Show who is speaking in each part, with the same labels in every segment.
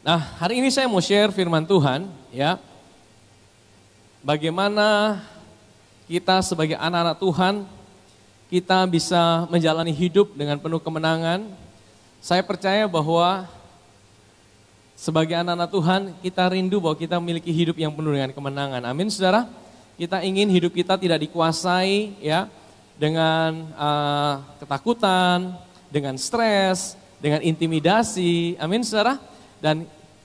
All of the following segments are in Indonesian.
Speaker 1: Nah, hari ini saya mau share firman Tuhan, ya. Bagaimana kita sebagai anak-anak Tuhan, kita bisa menjalani hidup dengan penuh kemenangan. Saya percaya bahwa sebagai anak-anak Tuhan, kita rindu bahwa kita memiliki hidup yang penuh dengan kemenangan. Amin, saudara. Kita ingin hidup kita tidak dikuasai, ya, dengan ketakutan, dengan stres, dengan intimidasi. Amin, saudara.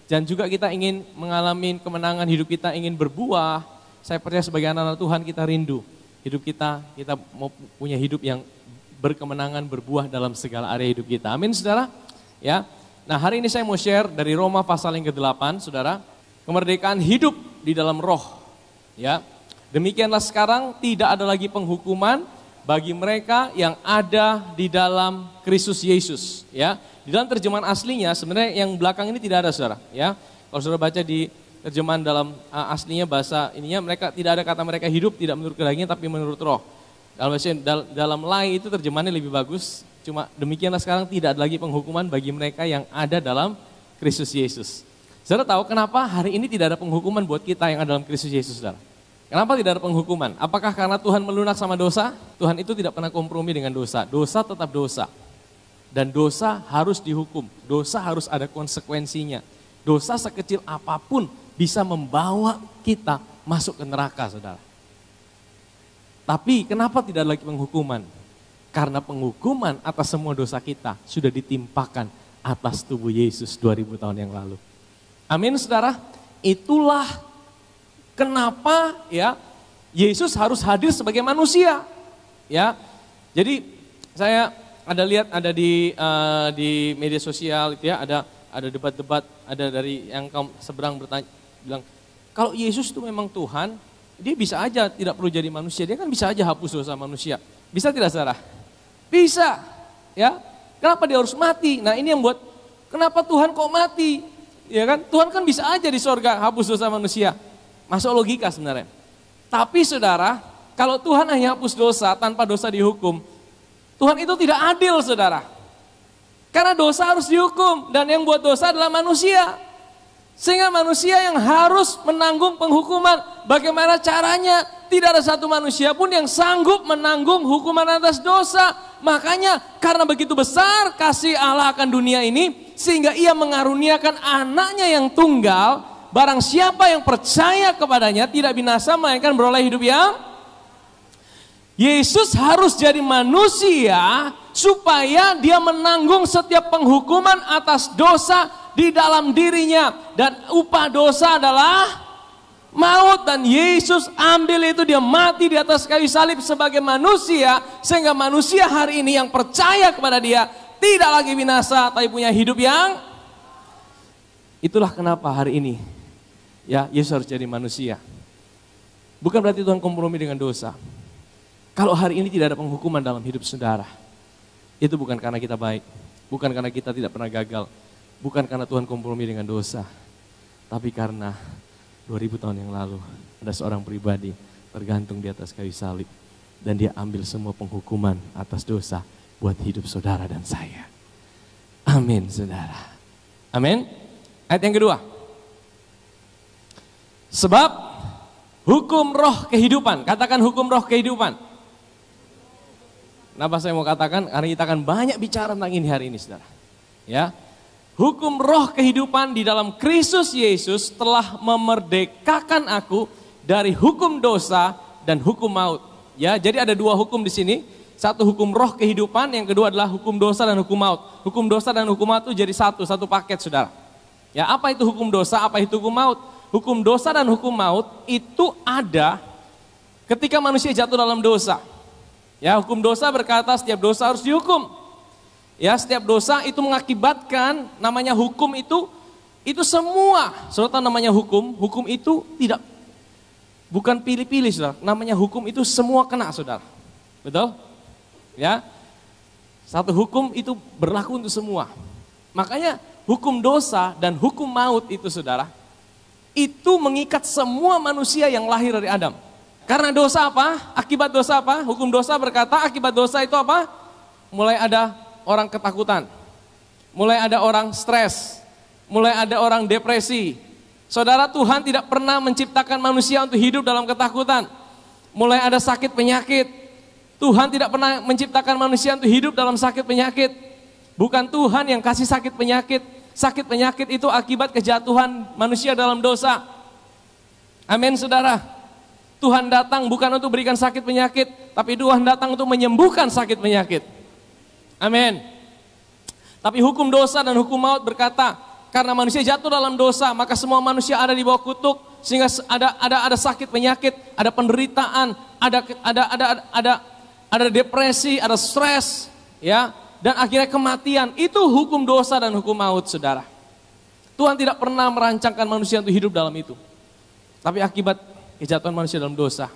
Speaker 1: Dan juga kita ingin mengalami kemenangan, hidup kita ingin berbuah. Saya percaya sebagai anak-anak Tuhan kita rindu. Hidup kita mau punya hidup yang berkemenangan, berbuah dalam segala area hidup kita. Amin, saudara. Ya. Nah, hari ini saya mau share dari Roma pasal yang ke-8, saudara. Kemerdekaan hidup di dalam roh. Ya. Demikianlah sekarang tidak ada lagi penghukuman bagi mereka yang ada di dalam Kristus Yesus. Ya. Di dalam terjemahan aslinya sebenarnya yang belakang ini tidak ada, saudara. Ya, kalau saudara baca di terjemahan dalam aslinya bahasa ininya mereka tidak ada kata mereka hidup tidak menurut kedagingan tapi menurut roh. Dalam Lai itu terjemahannya lebih bagus. Cuma demikianlah sekarang tidak ada lagi penghukuman bagi mereka yang ada dalam Kristus Yesus. Saudara tahu kenapa hari ini tidak ada penghukuman buat kita yang ada dalam Kristus Yesus, saudara? Kenapa tidak ada penghukuman? Apakah karena Tuhan melunak sama dosa? Tuhan itu tidak pernah kompromi dengan dosa. Dosa tetap dosa. Dan dosa harus dihukum, dosa harus ada konsekuensinya. Dosa sekecil apapun bisa membawa kita masuk ke neraka, saudara. Tapi kenapa tidak ada lagi penghukuman? Karena penghukuman atas semua dosa kita sudah ditimpakan atas tubuh Yesus 2000 tahun yang lalu. Amin, saudara. Itulah kenapa ya Yesus harus hadir sebagai manusia. Ya, jadi saya ada di media sosial itu ya, ada debat-debat, ada dari yang kaum seberang bertanya, bilang kalau Yesus itu memang Tuhan, dia bisa aja tidak perlu jadi manusia, dia kan bisa aja hapus dosa manusia. Bisa tidak, saudara? Bisa. Ya. Kenapa dia harus mati? Nah, ini yang buat kenapa Tuhan kok mati? Ya kan? Tuhan kan bisa aja di sorga hapus dosa manusia. Masuk logika sebenarnya. Tapi saudara, kalau Tuhan hanya hapus dosa tanpa dosa dihukum, Tuhan itu tidak adil, saudara. Karena dosa harus dihukum dan yang buat dosa adalah manusia. Sehingga manusia yang harus menanggung penghukuman. Bagaimana caranya? Tidak ada satu manusia pun yang sanggup menanggung hukuman atas dosa. Makanya karena begitu besar kasih Allah akan dunia ini, sehingga ia mengaruniakan anaknya yang tunggal, barang siapa yang percaya kepadanya tidak binasa melainkan beroleh hidup yang Yesus harus jadi manusia supaya dia menanggung setiap penghukuman atas dosa di dalam dirinya. Dan upah dosa adalah maut. Dan Yesus ambil itu, dia mati di atas kayu salib sebagai manusia. Sehingga manusia hari ini yang percaya kepada dia tidak lagi binasa tapi punya hidup yang. Itulah kenapa hari ini ya Yesus harus jadi manusia. Bukan berarti Tuhan kompromi dengan dosa. Kalau hari ini tidak ada penghukuman dalam hidup saudara, itu bukan karena kita baik, bukan karena kita tidak pernah gagal, bukan karena Tuhan kompromi dengan dosa, tapi karena 2000 tahun yang lalu ada seorang pribadi tergantung di atas kayu salib dan dia ambil semua penghukuman atas dosa buat hidup saudara dan saya. Amin, saudara. Amin. Ayat yang kedua. Sebab hukum roh kehidupan, katakan hukum roh kehidupan. Kenapa saya mau katakan? Karena kita akan banyak bicara tentang ini hari ini, saudara. Ya, hukum roh kehidupan di dalam Kristus Yesus telah memerdekakan aku dari hukum dosa dan hukum maut. Ya, jadi ada dua hukum di sini. Satu hukum roh kehidupan, yang kedua adalah hukum dosa dan hukum maut. Hukum dosa dan hukum maut itu jadi satu paket, saudara. Ya, apa itu hukum dosa? Apa itu hukum maut? Hukum dosa dan hukum maut itu ada ketika manusia jatuh dalam dosa. Ya, hukum dosa berkata setiap dosa harus dihukum. Ya, setiap dosa itu mengakibatkan namanya hukum itu semua. Saudara tahu namanya hukum itu tidak bukan pilih-pilih, saudara. Namanya hukum itu semua kena, saudara. Betul? Ya. Satu hukum itu berlaku untuk semua. Makanya hukum dosa dan hukum maut itu, saudara, itu mengikat semua manusia yang lahir dari Adam. Karena dosa apa? Akibat dosa apa? Hukum dosa berkata akibat dosa itu apa? Mulai ada orang ketakutan. Mulai ada orang stres. mulai ada orang depresi. Saudara, Tuhan tidak pernah menciptakan manusia untuk hidup dalam ketakutan. Mulai ada sakit penyakit. Tuhan tidak pernah menciptakan manusia untuk hidup dalam sakit penyakit. Bukan Tuhan yang kasih sakit penyakit. Sakit penyakit itu akibat kejatuhan manusia dalam dosa. Amin, saudara. Tuhan datang bukan untuk berikan sakit penyakit, tapi Tuhan datang untuk menyembuhkan sakit penyakit. Amin. Tapi hukum dosa dan hukum maut berkata, karena manusia jatuh dalam dosa, maka semua manusia ada di bawah kutuk, sehingga ada sakit penyakit, ada penderitaan, ada depresi, ada stres, ya, dan akhirnya kematian. Itu hukum dosa dan hukum maut, saudara. Tuhan tidak pernah merancangkan manusia untuk hidup dalam itu. Tapi akibat kejatuhan manusia dalam dosa,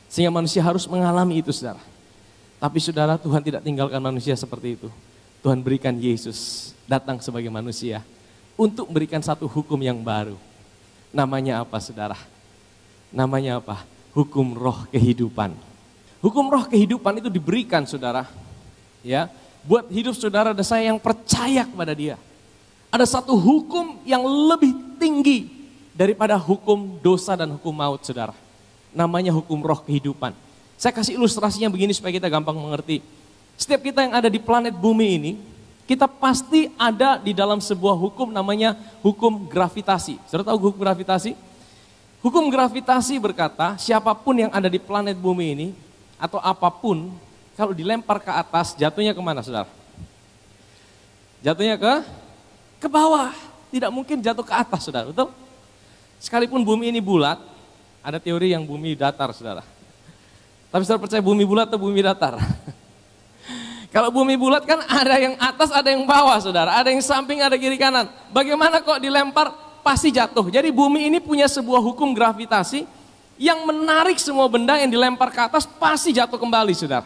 Speaker 1: sehingga manusia harus mengalami itu, saudara. Tapi saudara, Tuhan tidak tinggalkan manusia seperti itu. Tuhan berikan Yesus datang sebagai manusia untuk memberikan satu hukum yang baru. Namanya apa, saudara? Namanya apa? Hukum roh kehidupan. Hukum roh kehidupan itu diberikan, saudara, ya, buat hidup saudara dan saya yang percaya kepada Dia. Ada satu hukum yang lebih tinggi daripada hukum dosa dan hukum maut, saudara. Namanya hukum roh kehidupan. Saya kasih ilustrasinya begini supaya kita gampang mengerti. Setiap kita yang ada di planet bumi ini, kita pasti ada di dalam sebuah hukum namanya hukum gravitasi. Saudara tahu hukum gravitasi? Hukum gravitasi berkata, siapapun yang ada di planet bumi ini, atau apapun, kalau dilempar ke atas, jatuhnya kemana, saudara? Jatuhnya ke bawah. Tidak mungkin jatuh ke atas, saudara, betul? Sekalipun bumi ini bulat, ada teori yang bumi datar, saudara. Tapi saudara percaya bumi bulat atau bumi datar? Kalau bumi bulat kan ada yang atas, ada yang bawah, saudara. Ada yang samping, ada kiri kanan. Bagaimana kok dilempar pasti jatuh. Jadi bumi ini punya sebuah hukum gravitasi yang menarik semua benda yang dilempar ke atas pasti jatuh kembali, saudara.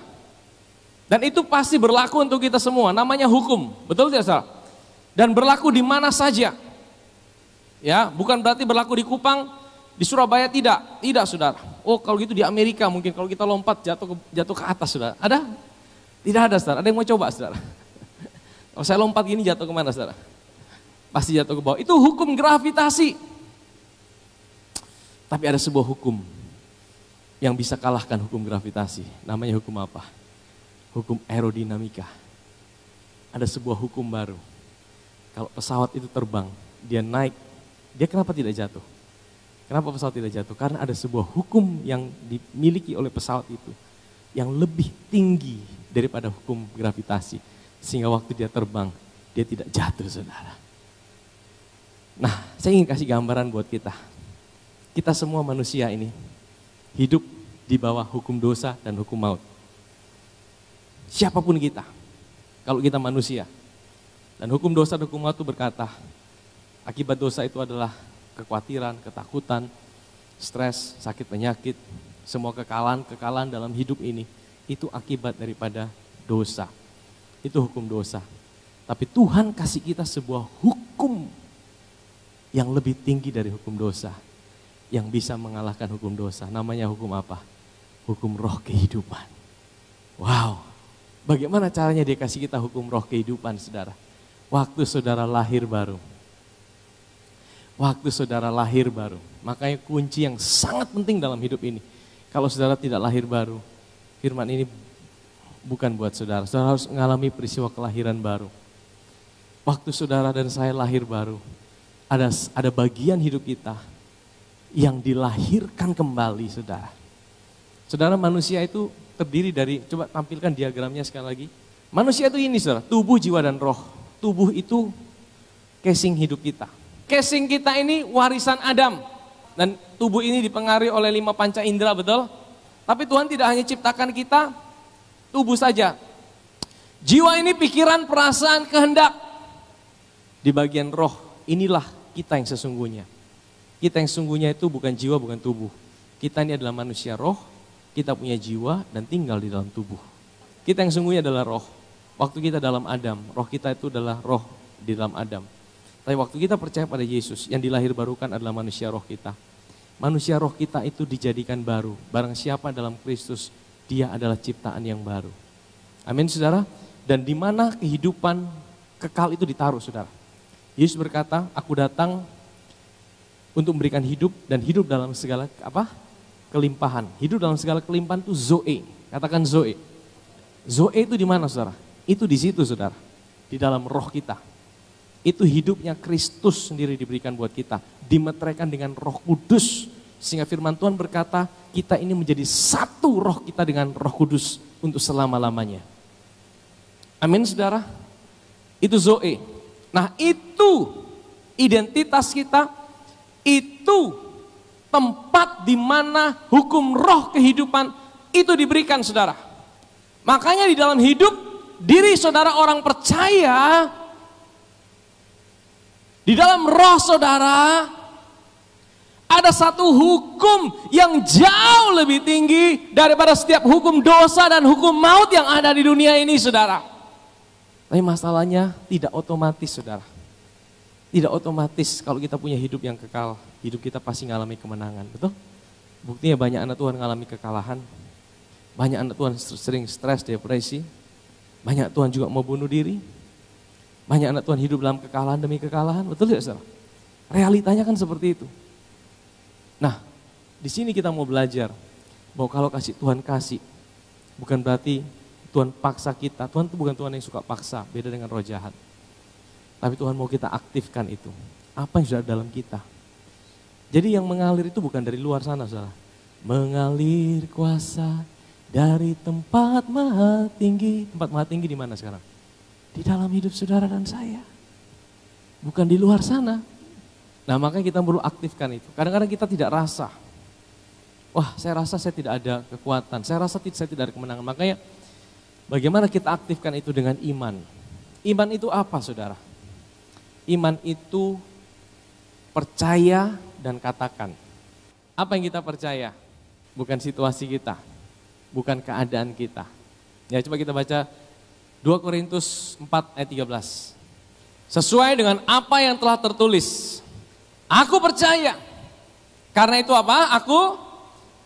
Speaker 1: Dan itu pasti berlaku untuk kita semua. Namanya hukum, betul tidak, saudara? Dan berlaku di mana saja. Ya, bukan berarti berlaku di Kupang, di Surabaya tidak, saudara. Oh, kalau gitu di Amerika mungkin kalau kita lompat jatuh ke atas, saudara. Ada? Tidak ada, saudara. Ada yang mau coba, saudara? Kalau saya lompat gini jatuh kemana, saudara? Pasti jatuh ke bawah. Itu hukum gravitasi. Tapi ada sebuah hukum yang bisa kalahkan hukum gravitasi. Namanya hukum apa? Hukum aerodinamika. Ada sebuah hukum baru. Kalau pesawat itu terbang, dia naik, dia kenapa tidak jatuh? Kenapa pesawat tidak jatuh? Karena ada sebuah hukum yang dimiliki oleh pesawat itu yang lebih tinggi daripada hukum gravitasi. Sehingga waktu dia terbang, dia tidak jatuh, saudara. Nah, saya ingin kasih gambaran buat kita. Kita semua manusia ini hidup di bawah hukum dosa dan hukum maut. Siapapun kita, kalau kita manusia. Dan hukum dosa dan hukum maut itu berkata, akibat dosa itu adalah kekhawatiran, ketakutan, stres, sakit penyakit, semua kekalahan dalam hidup ini. Itu akibat daripada dosa. Itu hukum dosa. Tapi Tuhan kasih kita sebuah hukum yang lebih tinggi dari hukum dosa. Yang bisa mengalahkan hukum dosa. Namanya hukum apa? Hukum roh kehidupan. Wow. Bagaimana caranya dia kasih kita hukum roh kehidupan, saudara? Waktu saudara lahir baru. Waktu saudara lahir baru. Makanya kunci yang sangat penting dalam hidup ini. Kalau saudara tidak lahir baru, firman ini bukan buat saudara. Saudara harus mengalami peristiwa kelahiran baru. Waktu saudara dan saya lahir baru, ada bagian hidup kita yang dilahirkan kembali, saudara. Saudara, manusia itu terdiri dari, coba tampilkan diagramnya sekali lagi. Manusia itu ini, saudara, tubuh, jiwa, dan roh. Tubuh itu casing hidup kita. Casing kita ini warisan Adam. Dan tubuh ini dipengaruhi oleh 5 panca indera, betul? Tapi Tuhan tidak hanya ciptakan kita tubuh saja. Jiwa ini pikiran, perasaan, kehendak. Di bagian roh, inilah kita yang sesungguhnya. Kita yang sesungguhnya itu bukan jiwa, bukan tubuh. Kita ini adalah manusia roh, kita punya jiwa dan tinggal di dalam tubuh. Kita yang sesungguhnya adalah roh. Waktu kita dalam Adam, roh kita itu adalah roh di dalam Adam. Tapi waktu kita percaya pada Yesus, yang dilahirbarukan adalah manusia roh kita. Manusia roh kita itu dijadikan baru. Barang siapa dalam Kristus, dia adalah ciptaan yang baru. Amin, saudara. Dan di mana kehidupan kekal itu ditaruh, saudara. Yesus berkata, aku datang untuk memberikan hidup dan hidup dalam segala kelimpahan. Hidup dalam segala kelimpahan itu zoe. Katakan zoe. Zoe itu di mana saudara? Itu di situ saudara. Di dalam roh kita. Itu hidupnya Kristus sendiri diberikan buat kita. Dimeteraikan dengan Roh Kudus. Sehingga firman Tuhan berkata, kita ini menjadi satu roh kita dengan Roh Kudus untuk selama-lamanya. Amin saudara. Itu zoe. Nah itu identitas kita, itu tempat di mana hukum roh kehidupan itu diberikan saudara. Makanya di dalam hidup diri saudara orang percaya, di dalam roh saudara ada satu hukum yang jauh lebih tinggi daripada setiap hukum dosa dan hukum maut yang ada di dunia ini saudara. Tapi masalahnya tidak otomatis saudara. Tidak otomatis kalau kita punya hidup yang kekal, hidup kita pasti mengalami kemenangan, betul? Buktinya banyak anak Tuhan mengalami kekalahan, banyak anak Tuhan sering stres, depresi, banyak Tuhan juga mau bunuh diri, banyak anak Tuhan hidup dalam kekalahan demi kekalahan, betul tidak saudara? Realitanya kan seperti itu. Nah, di sini kita mau belajar bahwa kalau Tuhan kasih, bukan berarti Tuhan paksa kita. Tuhan itu bukan Tuhan yang suka paksa, beda dengan roh jahat. Tapi Tuhan mau kita aktifkan itu. Apa yang sudah dalam kita. Jadi yang mengalir itu bukan dari luar sana, saudara. Mengalir kuasa dari tempat maha tinggi. Tempat maha tinggi di mana sekarang? Di dalam hidup saudara dan saya. Bukan di luar sana. Nah makanya kita perlu aktifkan itu. Kadang-kadang kita tidak rasa. Wah saya rasa saya tidak ada kekuatan. Saya rasa saya tidak ada kemenangan. Makanya bagaimana kita aktifkan itu dengan iman. Iman itu apa saudara? Iman itu percaya dan katakan. Apa yang kita percaya? Bukan situasi kita, bukan keadaan kita. Ya coba kita baca 2 Korintus 4 ayat 13. Sesuai dengan apa yang telah tertulis. Aku percaya. Karena itu apa? Aku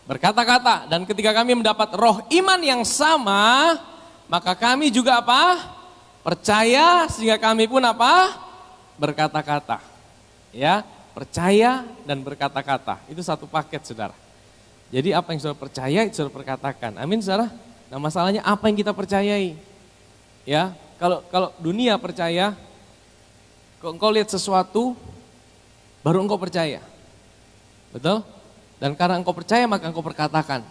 Speaker 1: berkata-kata. Dan ketika kami mendapat roh iman yang sama, maka kami juga apa? Percaya sehingga kami pun apa? Berkata-kata. Ya, percaya dan berkata-kata. Itu satu paket saudara. Jadi apa yang saudara percaya itu saudara perkatakan. Amin saudara. Nah masalahnya apa yang kita percayai? Ya, kalau dunia percaya, kalau engkau lihat sesuatu, baru engkau percaya. Betul? Dan karena engkau percaya maka engkau perkatakan.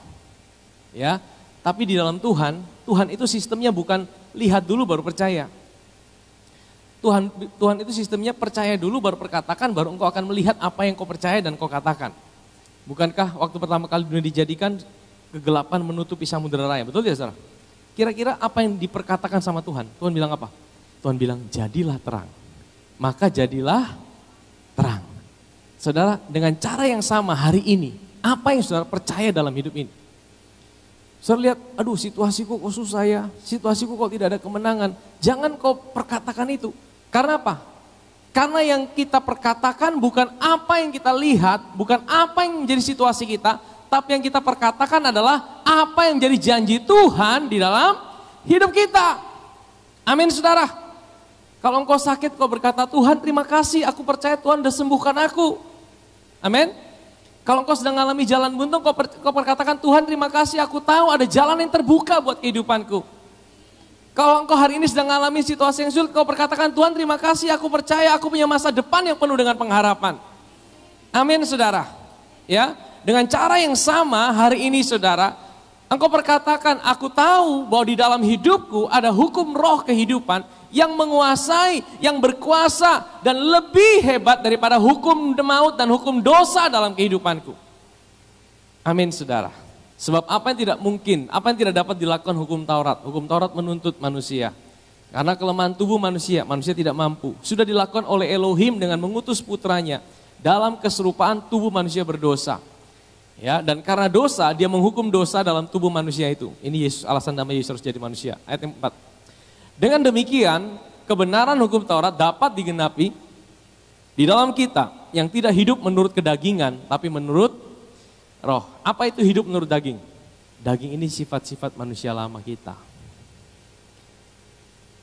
Speaker 1: Ya, tapi di dalam Tuhan itu sistemnya bukan lihat dulu baru percaya. Tuhan itu sistemnya percaya dulu baru perkatakan, baru engkau akan melihat apa yang kau percaya dan kau katakan. Bukankah waktu pertama kali dunia dijadikan kegelapan menutupi samudera raya, betul tidak saudara? Kira-kira apa yang diperkatakan sama Tuhan? Tuhan bilang apa? Tuhan bilang jadilah terang, maka jadilah terang. Saudara, dengan cara yang sama hari ini, apa yang saudara percaya dalam hidup ini? Saudara lihat, aduh situasiku kok susah ya, situasiku kok tidak ada kemenangan. Jangan kau perkatakan itu. Karena apa? Karena yang kita perkatakan bukan apa yang kita lihat, bukan apa yang menjadi situasi kita, tapi yang kita perkatakan adalah apa yang menjadi janji Tuhan di dalam hidup kita. Amin saudara. Kalau engkau sakit, kau berkata, Tuhan terima kasih, aku percaya Tuhan sudah sembuhkan aku. Amin. Kalau engkau sedang mengalami jalan buntu, kau perkatakan, Tuhan terima kasih, aku tahu ada jalan yang terbuka buat kehidupanku. Kalau engkau hari ini sedang mengalami situasi yang sulit, kau perkatakan, Tuhan terima kasih, aku percaya aku punya masa depan yang penuh dengan pengharapan. Amin saudara. Ya, dengan cara yang sama hari ini saudara, engkau perkatakan, aku tahu bahwa di dalam hidupku ada hukum roh kehidupan yang menguasai, yang berkuasa dan lebih hebat daripada hukum maut dan hukum dosa dalam kehidupanku. Amin saudara. Sebab apa yang tidak mungkin, apa yang tidak dapat dilakukan hukum Taurat. Hukum Taurat menuntut manusia. Karena kelemahan tubuh manusia tidak mampu. Sudah dilakukan oleh Elohim dengan mengutus putranya dalam keserupaan tubuh manusia berdosa. Ya, dan karena dosa, dia menghukum dosa dalam tubuh manusia itu. Ini Yesus, alasan namanya Yesus harus jadi manusia. Ayat 4. Dengan demikian, kebenaran hukum Taurat dapat digenapi di dalam kita yang tidak hidup menurut kedagingan, tapi menurut roh. Apa itu hidup menurut daging? Daging ini sifat-sifat manusia lama kita.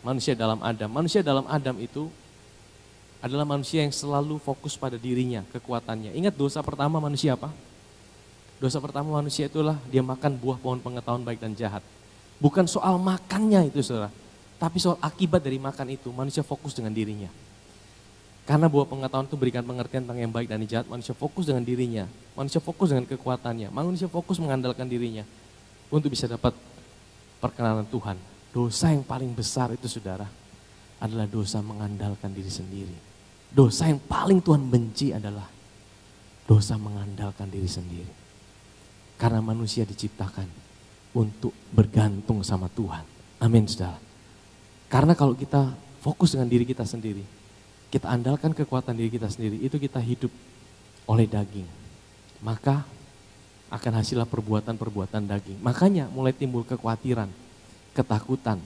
Speaker 1: Manusia dalam Adam. Manusia dalam Adam itu adalah manusia yang selalu fokus pada dirinya, kekuatannya. Ingat dosa pertama manusia apa? Dosa pertama manusia itulah dia makan buah pohon pengetahuan baik dan jahat. Bukan soal makannya itu saudara, tapi soal akibat dari makan itu, manusia fokus dengan dirinya. Karena buah pengetahuan itu berikan pengertian tentang yang baik dan yang jahat, manusia fokus dengan dirinya, manusia fokus dengan kekuatannya, manusia fokus mengandalkan dirinya untuk bisa dapat perkenanan Tuhan. Dosa yang paling besar itu saudara, adalah dosa mengandalkan diri sendiri. Dosa yang paling Tuhan benci adalah dosa mengandalkan diri sendiri. Karena manusia diciptakan untuk bergantung sama Tuhan. Amin saudara. Karena kalau kita fokus dengan diri kita sendiri, kita andalkan kekuatan diri kita sendiri, itu kita hidup oleh daging. Maka akan hasilnya perbuatan-perbuatan daging. Makanya mulai timbul kekhawatiran, ketakutan,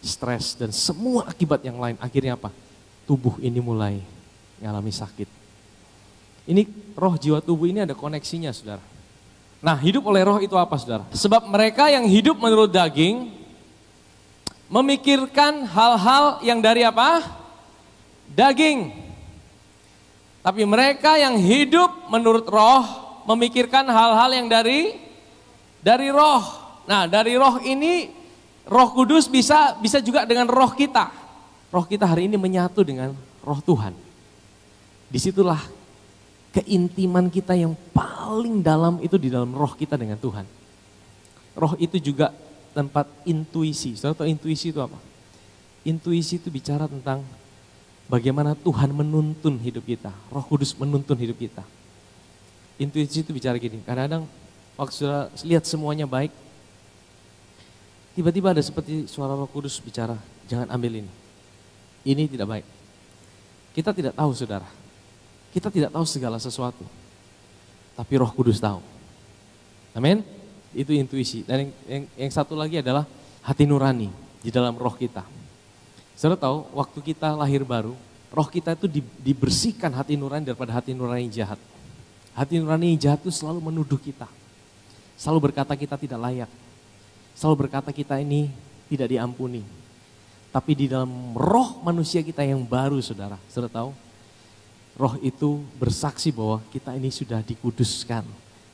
Speaker 1: stres, dan semua akibat yang lain. Akhirnya apa? Tubuh ini mulai mengalami sakit. Ini roh, jiwa, tubuh ini ada koneksinya saudara. Nah, hidup oleh roh itu apa saudara? Sebab mereka yang hidup menurut daging memikirkan hal-hal yang dari apa? Daging. Tapi mereka yang hidup menurut roh memikirkan hal-hal yang dari roh. Nah, dari roh ini Roh Kudus bisa juga dengan roh kita. Roh kita hari ini menyatu dengan roh Tuhan. Disitulah keintiman kita yang paling dalam itu di dalam roh kita dengan Tuhan. Roh itu juga tempat intuisi. Saudara tahu intuisi itu apa? Intuisi itu bicara tentang bagaimana Tuhan menuntun hidup kita. Roh Kudus menuntun hidup kita. Intuisi itu bicara gini, kadang-kadang waktu sudah lihat semuanya baik, tiba-tiba ada seperti suara Roh Kudus bicara, jangan ambil ini. Ini tidak baik. Kita tidak tahu saudara. Kita tidak tahu segala sesuatu. Tapi Roh Kudus tahu. Amin? Itu intuisi. Dan yang satu lagi adalah hati nurani di dalam roh kita. Saudara tahu, waktu kita lahir baru, roh kita itu dibersihkan hati nurani daripada hati nurani yang jahat. Hati nurani yang jahat itu selalu menuduh kita. Selalu berkata kita tidak layak. Selalu berkata kita ini tidak diampuni. Tapi di dalam roh manusia kita yang baru saudara. Saudara tahu, roh itu bersaksi bahwa kita ini sudah dikuduskan.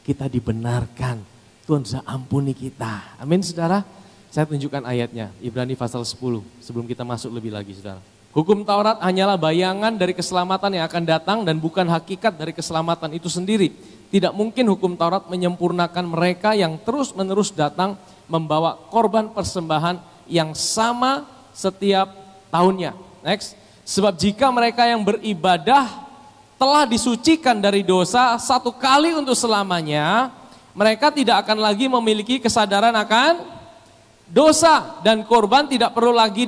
Speaker 1: Kita dibenarkan. Tuhan sudah ampuni kita. Amin saudara. Saya tunjukkan ayatnya, Ibrani pasal 10, sebelum kita masuk lebih lagi saudara. Hukum Taurat hanyalah bayangan dari keselamatan yang akan datang dan bukan hakikat dari keselamatan itu sendiri. Tidak mungkin hukum Taurat menyempurnakan mereka yang terus-menerus datang membawa korban persembahan yang sama setiap tahunnya. Next, sebab jika mereka yang beribadah telah disucikan dari dosa satu kali untuk selamanya, mereka tidak akan lagi memiliki kesadaran akan dosa dan korban tidak perlu lagi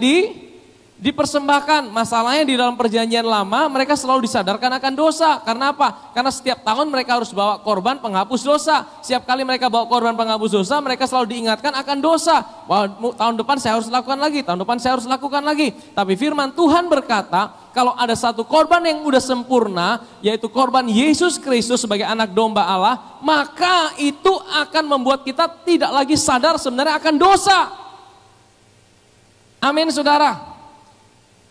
Speaker 1: dipersembahkan. Masalahnya di dalam perjanjian lama mereka selalu disadarkan akan dosa. Karena apa? Karena setiap tahun mereka harus bawa korban penghapus dosa. Setiap kali mereka bawa korban penghapus dosa, mereka selalu diingatkan akan dosa. Wah, tahun depan saya harus lakukan lagi, tahun depan saya harus lakukan lagi. Tapi firman Tuhan berkata, kalau ada satu korban yang udah sempurna, yaitu korban Yesus Kristus sebagai anak domba Allah, maka itu akan membuat kita tidak lagi sadar sebenarnya akan dosa. Amin saudara.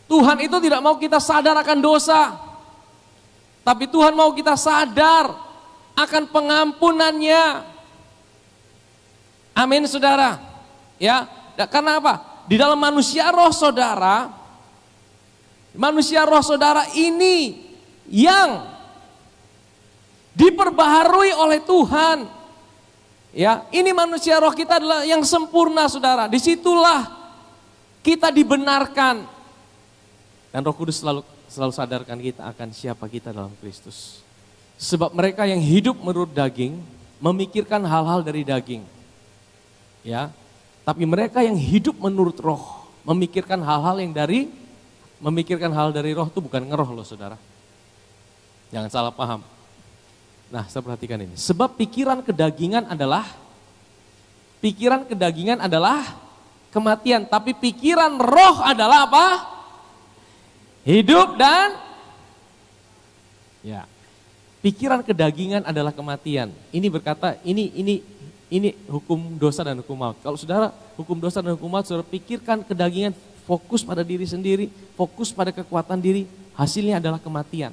Speaker 1: Tuhan itu tidak mau kita sadar akan dosa. Tapi Tuhan mau kita sadar akan pengampunannya. Amin saudara. Ya, karena apa? Di dalam manusia roh saudara ini yang diperbaharui oleh Tuhan. Ya, ini manusia roh kita adalah yang sempurna saudara. Disitulah kita dibenarkan. Dan Roh Kudus selalu sadarkan kita akan siapa kita dalam Kristus. Sebab mereka yang hidup menurut daging memikirkan hal-hal dari daging. Ya. Tapi mereka yang hidup menurut roh memikirkan hal-hal dari roh itu bukan ngeroh loh saudara. Jangan salah paham. Nah, saya perhatikan ini. Sebab pikiran kedagingan adalah kematian, tapi pikiran roh adalah apa? Hidup dan ya. Pikiran kedagingan adalah kematian. Ini berkata ini hukum dosa dan hukum maut. Kalau saudara hukum dosa dan hukum maut, saudara pikirkan kedagingan, fokus pada diri sendiri, fokus pada kekuatan diri, hasilnya adalah kematian.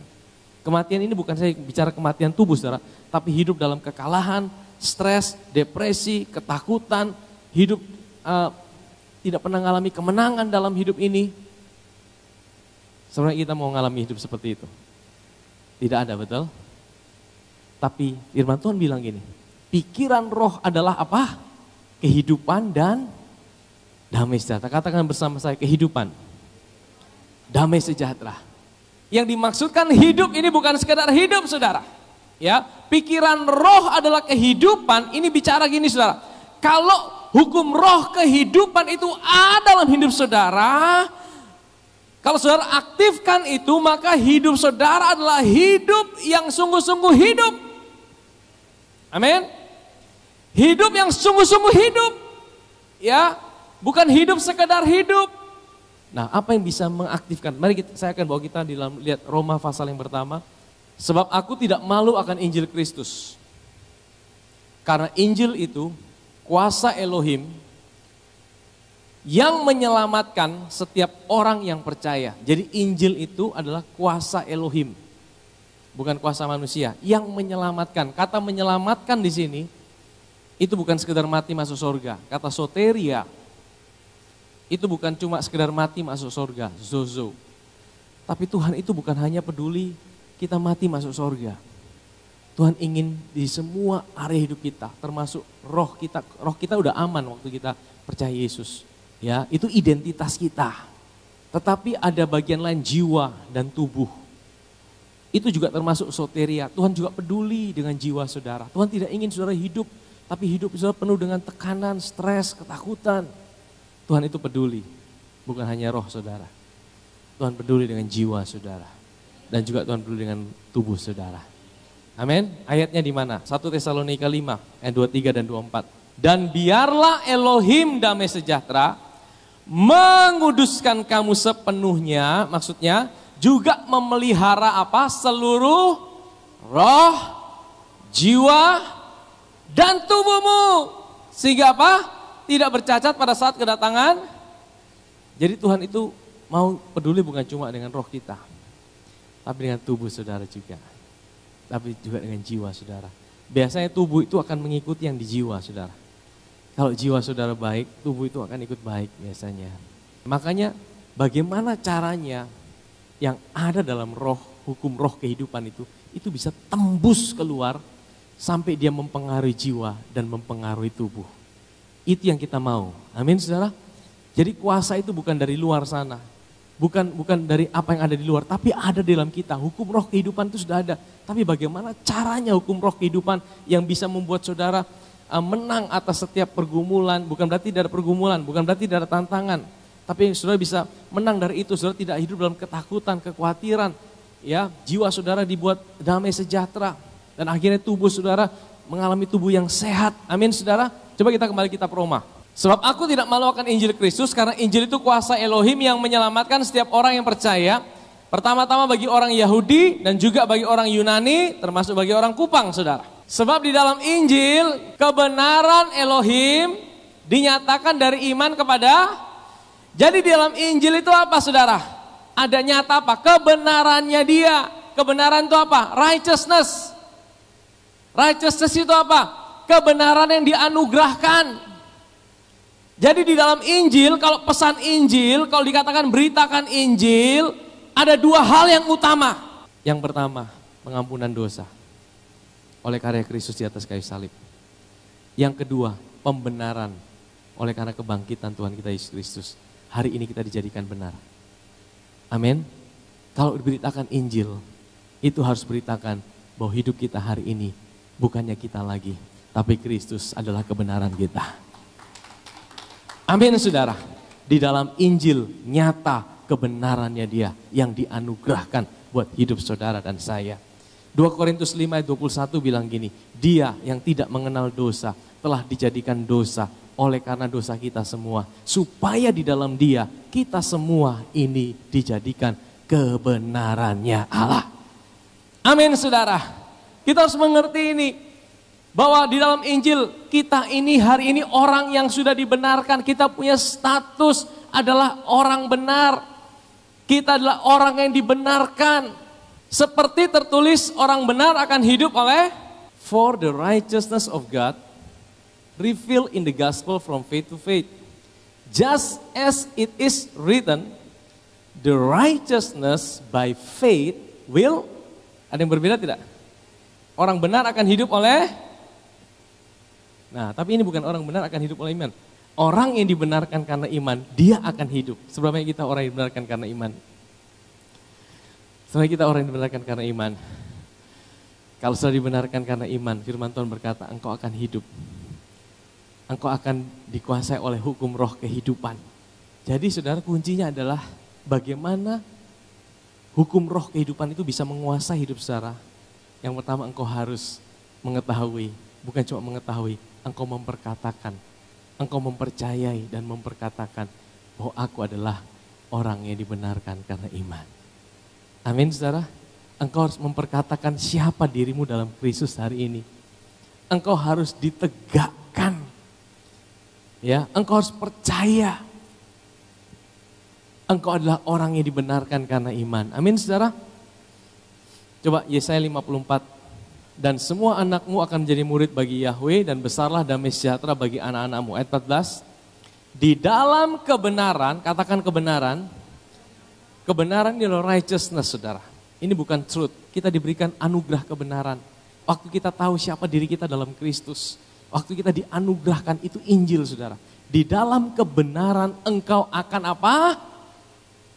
Speaker 1: Kematian ini bukan saya bicara kematian tubuh saudara, tapi hidup dalam kekalahan, stres, depresi, ketakutan, hidup tidak pernah mengalami kemenangan dalam hidup ini. Sebenarnya kita mau mengalami hidup seperti itu? Tidak ada, betul? Tapi firman Tuhan bilang gini, pikiran roh adalah apa? Kehidupan dan damai sejahtera. Katakan bersama saya, kehidupan, damai sejahtera. Yang dimaksudkan hidup ini bukan sekedar hidup saudara. Ya, pikiran roh adalah kehidupan, ini bicara gini saudara. Kalau hukum roh kehidupan itu ada dalam hidup saudara, kalau saudara aktifkan itu, maka hidup saudara adalah hidup yang sungguh-sungguh hidup. Amin. Hidup yang sungguh-sungguh hidup. Ya, bukan hidup sekedar hidup. Nah, apa yang bisa mengaktifkan? Mari saya akan bawa kita di dalam lihat Roma pasal yang pertama. Sebab aku tidak malu akan Injil Kristus. Karena Injil itu kuasa Elohim yang menyelamatkan setiap orang yang percaya. Jadi Injil itu adalah kuasa Elohim, bukan kuasa manusia yang menyelamatkan. Kata menyelamatkan di sini itu bukan sekedar mati masuk surga. Kata soteria itu bukan cuma sekedar mati masuk surga, zozo. Tapi Tuhan itu bukan hanya peduli kita mati masuk surga. Tuhan ingin di semua area hidup kita, termasuk roh kita. Roh kita udah aman waktu kita percaya Yesus. Ya, itu identitas kita. Tetapi ada bagian lain jiwa dan tubuh. Itu juga termasuk soteria. Tuhan juga peduli dengan jiwa saudara. Tuhan tidak ingin saudara hidup, tapi hidup saudara penuh dengan tekanan, stres, ketakutan. Tuhan itu peduli, bukan hanya roh saudara. Tuhan peduli dengan jiwa saudara. Dan juga Tuhan peduli dengan tubuh saudara. Amin. Ayatnya di mana? 1 Tesalonika 5 ayat 23 dan 24. Dan biarlah Elohim damai sejahtera menguduskan kamu sepenuhnya, maksudnya juga memelihara apa? Seluruh roh, jiwa, dan tubuhmu. Sehingga apa? Tidak bercacat pada saat kedatangan. Jadi Tuhan itu mau peduli bukan cuma dengan roh kita, tapi dengan tubuh saudara juga. Tapi juga dengan jiwa saudara. Biasanya tubuh itu akan mengikuti yang di jiwa saudara. Kalau jiwa saudara baik, tubuh itu akan ikut baik biasanya. Makanya bagaimana caranya yang ada dalam roh, hukum roh kehidupan itu bisa tembus keluar sampai dia mempengaruhi jiwa dan mempengaruhi tubuh. Itu yang kita mau. Amin saudara. Jadi kuasa itu bukan dari luar sana. Bukan dari apa yang ada di luar, tapi ada di dalam kita. Hukum roh kehidupan itu sudah ada. Tapi bagaimana caranya hukum roh kehidupan yang bisa membuat saudara menang atas setiap pergumulan. Bukan berarti tidak ada pergumulan, bukan berarti tidak ada tantangan. Tapi saudara bisa menang dari itu. Saudara tidak hidup dalam ketakutan, kekhawatiran. Ya, jiwa saudara dibuat damai sejahtera. Dan akhirnya tubuh saudara mengalami tubuh yang sehat. Amin saudara. Coba kita kembali kitab Roma. Sebab aku tidak malu akan Injil Kristus, karena Injil itu kuasa Elohim yang menyelamatkan setiap orang yang percaya. Pertama-tama bagi orang Yahudi dan juga bagi orang Yunani, termasuk bagi orang Kupang saudara. Sebab di dalam Injil kebenaran Elohim dinyatakan dari iman kepada. Jadi di dalam Injil itu apa saudara? Ada nyata apa? Kebenarannya dia. Kebenaran itu apa? Righteousness. Righteousness itu apa? Kebenaran yang dianugerahkan. Jadi di dalam Injil, kalau pesan Injil, kalau dikatakan beritakan Injil, ada dua hal yang utama. Yang pertama, pengampunan dosa oleh karya Kristus di atas kayu salib. Yang kedua, pembenaran oleh karena kebangkitan Tuhan kita Yesus Kristus. Hari ini kita dijadikan benar. Amin. Kalau diberitakan Injil, itu harus beritakan bahwa hidup kita hari ini bukannya kita lagi, tapi Kristus adalah kebenaran kita. Amin saudara. Di dalam Injil nyata kebenarannya dia yang dianugerahkan buat hidup saudara dan saya. 2 Korintus 5 ayat 21 bilang gini, dia yang tidak mengenal dosa telah dijadikan dosa oleh karena dosa kita semua. Supaya di dalam dia kita semua ini dijadikan kebenarannya Allah. Amin saudara. Kita harus mengerti ini. Bahwa di dalam Injil kita ini hari ini orang yang sudah dibenarkan. Kita punya status adalah orang benar. Kita adalah orang yang dibenarkan. Seperti tertulis, orang benar akan hidup oleh for the righteousness of God revealed in the gospel from faith to faith. Just as it is written, the righteousness by faith will, ada yang berbeda tidak? Orang benar akan hidup oleh, nah tapi ini bukan orang benar akan hidup oleh iman. Orang yang dibenarkan karena iman, dia akan hidup. Sebenarnya kita orang yang dibenarkan karena iman. Sebenarnya kita orang yang dibenarkan karena iman. Kalau sudah dibenarkan karena iman, firman Tuhan berkata, engkau akan hidup. Engkau akan dikuasai oleh hukum roh kehidupan. Jadi saudara, kuncinya adalah bagaimana hukum roh kehidupan itu bisa menguasai hidup saudara. Yang pertama, engkau harus mengetahui, bukan cuma mengetahui, engkau memperkatakan. Engkau mempercayai dan memperkatakan bahwa aku adalah orang yang dibenarkan karena iman. Amin saudara. Engkau harus memperkatakan siapa dirimu dalam Kristus hari ini. Engkau harus ditegakkan. Ya, engkau harus percaya. Engkau adalah orang yang dibenarkan karena iman. Amin saudara. Coba Yesaya 54. Dan semua anakmu akan menjadi murid bagi Yahweh dan besarlah damai sejahtera bagi anak-anakmu. Ayat 14. Di dalam kebenaran, katakan kebenaran. Kebenaran ini adalah righteousness saudara. Ini bukan truth, kita diberikan anugerah kebenaran. Waktu kita tahu siapa diri kita dalam Kristus. Waktu kita dianugerahkan itu Injil saudara. Di dalam kebenaran engkau akan apa?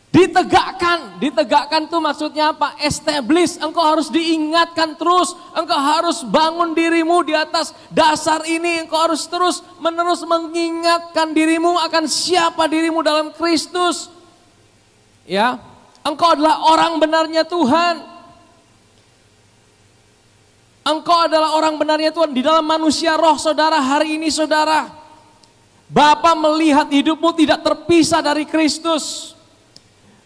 Speaker 1: Ditegakkan. Ditegakkan itu maksudnya apa? Establish. Engkau harus diingatkan terus. Engkau harus bangun dirimu di atas dasar ini. Engkau harus terus menerus mengingatkan dirimu akan siapa dirimu dalam Kristus. Ya, engkau adalah orang benarnya Tuhan. Engkau adalah orang benarnya Tuhan di dalam manusia roh saudara hari ini saudara. Bapa melihat hidupmu tidak terpisah dari Kristus.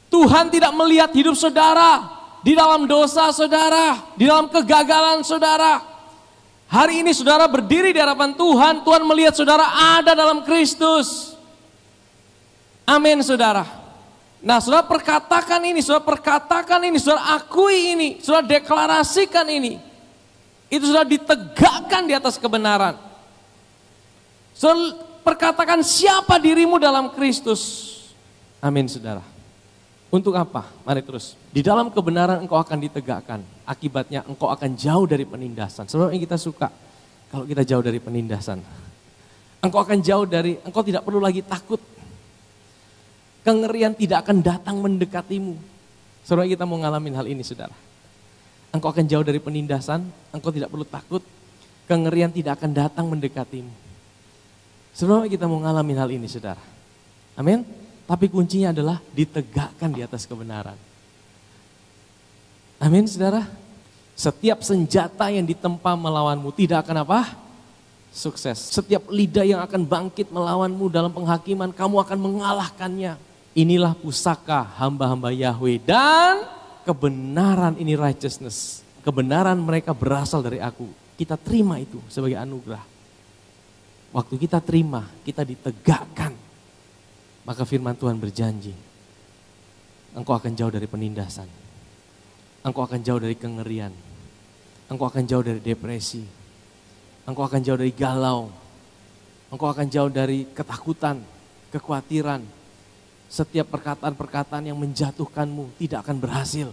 Speaker 1: Tuhan tidak melihat hidup saudara di dalam dosa saudara, di dalam kegagalan saudara. Hari ini saudara berdiri di hadapan Tuhan, Tuhan melihat saudara ada dalam Kristus. Amin saudara. Nah saudara perkatakan ini, saudara akui ini, saudara deklarasikan ini. Itu sudah ditegakkan di atas kebenaran. Saudara perkatakan siapa dirimu dalam Kristus. Amin saudara. Untuk apa? Mari terus. Di dalam kebenaran engkau akan ditegakkan. Akibatnya engkau akan jauh dari penindasan. Sebenarnya kita suka kalau kita jauh dari penindasan. Engkau akan jauh dari, engkau tidak perlu lagi takut. Kengerian tidak akan datang mendekatimu. Saudara kita mau ngalamin hal ini saudara. Engkau akan jauh dari penindasan, engkau tidak perlu takut. Kengerian tidak akan datang mendekatimu. Saudara kita mau ngalamin hal ini saudara. Amin. Tapi kuncinya adalah ditegakkan di atas kebenaran. Amin saudara. Setiap senjata yang ditempa melawanmu tidak akan apa? Sukses. Setiap lidah yang akan bangkit melawanmu dalam penghakiman, kamu akan mengalahkannya. Inilah pusaka hamba-hamba Yahweh dan kebenaran ini righteousness. Kebenaran mereka berasal dari aku. Kita terima itu sebagai anugerah. Waktu kita terima, kita ditegakkan. Maka firman Tuhan berjanji, engkau akan jauh dari penindasan. Engkau akan jauh dari kengerian. Engkau akan jauh dari depresi. Engkau akan jauh dari galau. Engkau akan jauh dari ketakutan, kekhawatiran. Setiap perkataan-perkataan yang menjatuhkanmu tidak akan berhasil.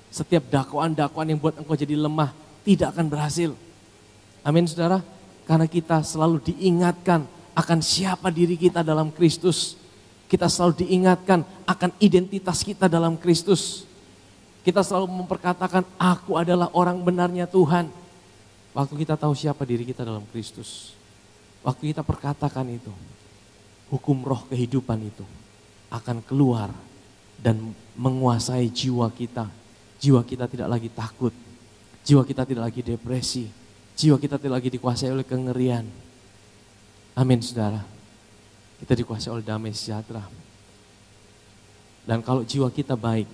Speaker 1: Setiap dakwaan-dakwaan yang buat engkau jadi lemah tidak akan berhasil. Amin saudara. Karena kita selalu diingatkan akan siapa diri kita dalam Kristus. Kita selalu diingatkan akan identitas kita dalam Kristus. Kita selalu memperkatakan aku adalah orang benarnya Tuhan. Waktu kita tahu siapa diri kita dalam Kristus. Waktu kita perkatakan itu. Hukum roh kehidupan itu akan keluar dan menguasai jiwa kita. Jiwa kita tidak lagi takut. Jiwa kita tidak lagi depresi. Jiwa kita tidak lagi dikuasai oleh kengerian. Amin saudara. Kita dikuasai oleh damai sejahtera. Dan kalau jiwa kita baik,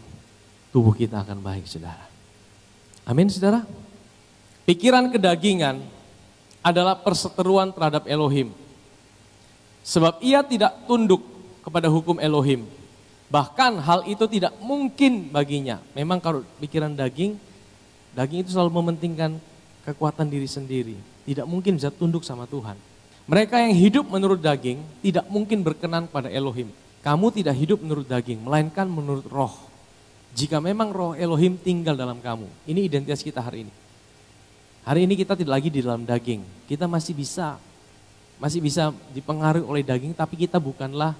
Speaker 1: tubuh kita akan baik saudara. Amin saudara. Pikiran kedagingan adalah perseteruan terhadap Elohim. Sebab ia tidak tunduk kepada hukum Elohim. Bahkan hal itu tidak mungkin baginya. Memang kalau pikiran daging itu selalu mementingkan kekuatan diri sendiri. Tidak mungkin bisa tunduk sama Tuhan. Mereka yang hidup menurut daging tidak mungkin berkenan pada Elohim. Kamu tidak hidup menurut daging, melainkan menurut roh. Jika memang roh Elohim tinggal dalam kamu. Ini identitas kita hari ini. Hari ini kita tidak lagi di dalam daging. Kita masih bisa dipengaruhi oleh daging, tapi kita bukanlah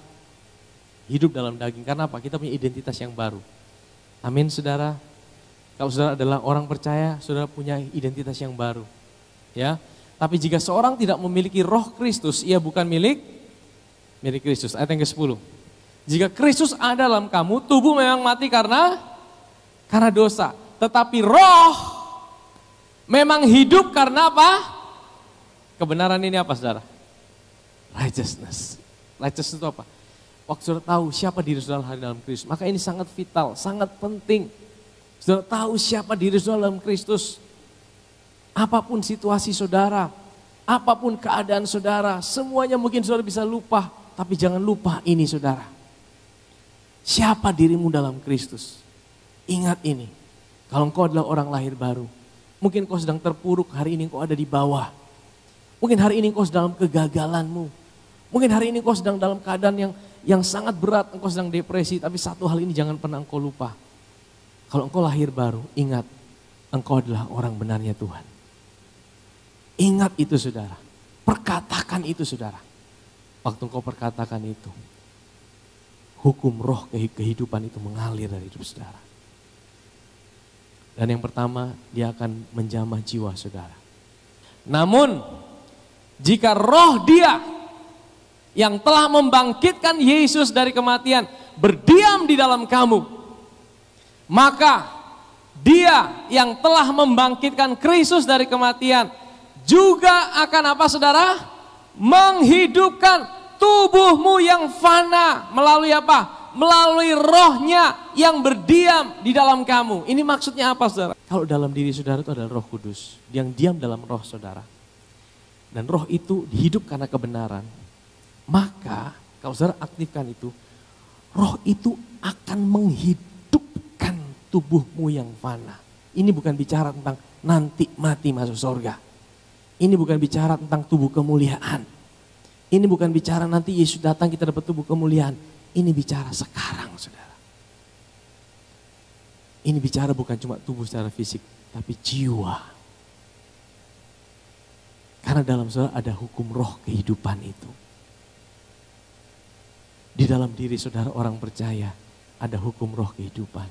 Speaker 1: hidup dalam daging. Karena apa? Kita punya identitas yang baru. Amin, saudara. Kalau saudara adalah orang percaya, saudara punya identitas yang baru. Ya. Tapi jika seorang tidak memiliki roh Kristus, ia bukan milik Kristus. Ayat yang ke-10. Jika Kristus ada dalam kamu, tubuh memang mati karena dosa. Tetapi roh memang hidup karena apa? Kebenaran ini apa, saudara? Righteousness. Righteousness itu apa? Waktu saudara tahu siapa diri saudara hari dalam Kristus, maka ini sangat vital, sangat penting. Saudara tahu siapa diri saudara dalam Kristus. Apapun situasi saudara, apapun keadaan saudara, semuanya mungkin saudara bisa lupa. Tapi jangan lupa ini, saudara. Siapa dirimu dalam Kristus? Ingat ini, kalau engkau adalah orang lahir baru, mungkin kau sedang terpuruk, hari ini engkau ada di bawah. Mungkin hari ini engkau sedang dalam kegagalanmu. Mungkin hari ini engkau sedang dalam keadaan yang sangat berat, engkau sedang depresi, tapi satu hal ini jangan pernah engkau lupa. Kalau engkau lahir baru, ingat, engkau adalah orang benarnya Tuhan. Ingat itu, saudara. Perkatakan itu, saudara. Waktu engkau perkatakan itu, hukum roh kehidupan itu mengalir dari hidup saudara. Dan yang pertama, dia akan menjamah jiwa saudara. Namun, jika roh dia yang telah membangkitkan Yesus dari kematian berdiam di dalam kamu, maka dia yang telah membangkitkan Kristus dari kematian juga akan apa, saudara? Menghidupkan tubuhmu yang fana melalui apa? Melalui rohnya yang berdiam di dalam kamu. Ini maksudnya apa, saudara? Kalau dalam diri saudara itu adalah Roh Kudus yang diam dalam roh saudara. Dan roh itu hidup karena kebenaran. Maka kalau saudara aktifkan itu, roh itu akan menghidupkan tubuhmu yang fana. Ini bukan bicara tentang nanti mati masuk surga. Ini bukan bicara tentang tubuh kemuliaan. Ini bukan bicara nanti Yesus datang kita dapat tubuh kemuliaan. Ini bicara sekarang, saudara. Ini bicara bukan cuma tubuh secara fisik, tapi jiwa. Karena dalam saudara ada hukum roh kehidupan itu. Di dalam diri saudara orang percaya ada hukum roh kehidupan.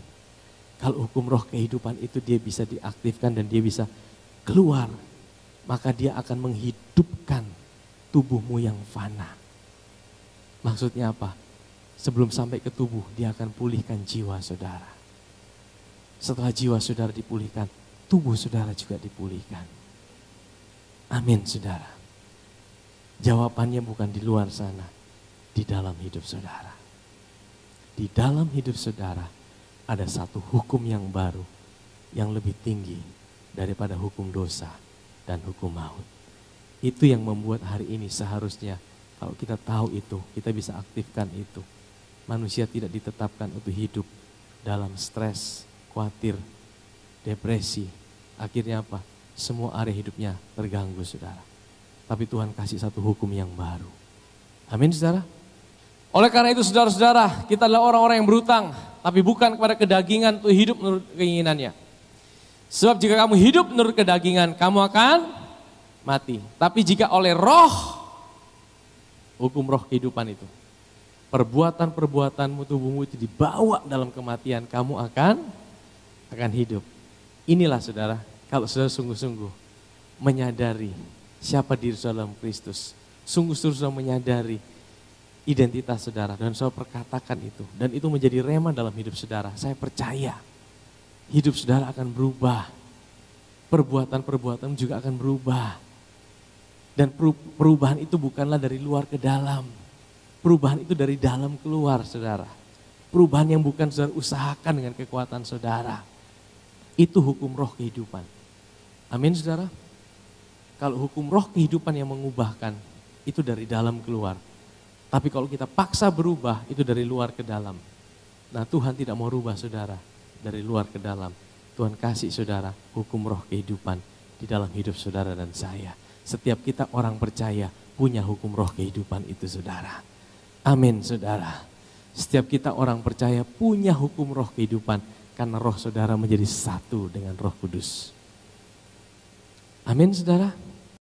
Speaker 1: Kalau hukum roh kehidupan itu dia bisa diaktifkan dan dia bisa keluar, maka dia akan menghidupkan tubuhmu yang fana. Maksudnya apa? Sebelum sampai ke tubuh, dia akan pulihkan jiwa saudara. Setelah jiwa saudara dipulihkan, tubuh saudara juga dipulihkan. Amin, saudara. Jawabannya bukan di luar sana, di dalam hidup saudara. Di dalam hidup saudara ada satu hukum yang baru, yang lebih tinggi daripada hukum dosa dan hukum maut. Itu yang membuat hari ini seharusnya kalau kita tahu itu, kita bisa aktifkan itu. Manusia tidak ditetapkan untuk hidup dalam stres, khawatir, depresi. Akhirnya apa? Semua area hidupnya terganggu, saudara. Tapi Tuhan kasih satu hukum yang baru. Amin, saudara. Oleh karena itu, saudara-saudara, kita adalah orang-orang yang berutang, tapi bukan kepada kedagingan untuk hidup menurut keinginannya. Sebab jika kamu hidup menurut kedagingan, kamu akan mati. Tapi jika oleh roh, hukum roh kehidupan itu, perbuatan-perbuatanmu, tubuhmu itu dibawa dalam kematian, kamu akan hidup. Inilah, saudara, kalau saudara sungguh-sungguh menyadari siapa diri saudara dalam Kristus, sungguh-sungguh saudara menyadari identitas saudara dan saudara perkatakan itu, dan itu menjadi rema dalam hidup saudara. Saya percaya hidup saudara akan berubah, perbuatan-perbuatan juga akan berubah. Dan perubahan itu bukanlah dari luar ke dalam, perubahan itu dari dalam keluar, saudara. Perubahan yang bukan saudara usahakan dengan kekuatan saudara. Itu hukum roh kehidupan. Amin, saudara. Kalau hukum roh kehidupan yang mengubahkan, itu dari dalam keluar. Tapi kalau kita paksa berubah, itu dari luar ke dalam. Nah Tuhan tidak mau rubah saudara dari luar ke dalam. Tuhan kasih saudara hukum roh kehidupan di dalam hidup saudara dan saya. Setiap kita orang percaya punya hukum roh kehidupan itu saudara. Amin saudara. Setiap kita orang percaya punya hukum roh kehidupan karena roh saudara menjadi satu dengan Roh Kudus. Amin saudara.